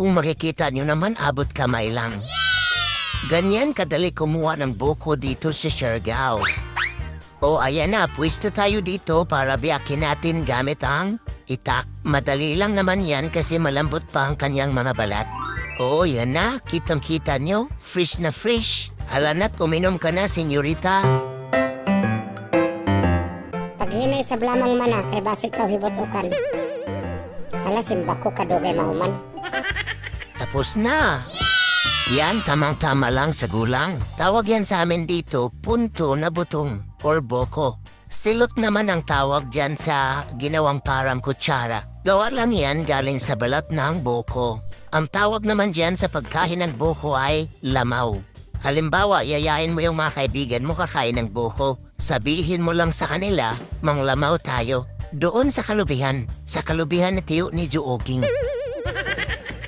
kung makikita nyo naman abot kamay lang. Ganyan kadali kumuha ng buko dito sa Siargao. O ayan na, pwesto tayo dito para biyakin natin gamit ang itak. Madali lang naman yan kasi malambot pa ang kanyang mga balat. O yan na, kitang-kita nyo, fresh na fresh. Hala na't uminom ka na, senyorita. Paghinay sa blamang mana, kay basig ka hibotukan. Hala, simba ko kadugay mahuman. Tapos na. Yan, tamang-tama lang sa gulang. Tawag yan sa amin dito, punto na butong or boko. Silot naman ang tawag dyan sa ginawang parang kutsara. Gawa lang yan galing sa balat ng boko. Ang tawag naman dyan sa pagkain ng boko ay lamaw. Halimbawa, yayain mo yung mga kaibigan mo kakain ng boko. Sabihin mo lang sa kanila, manglamaw tayo. Doon sa kalubihan ni Tiyo ni Jooging.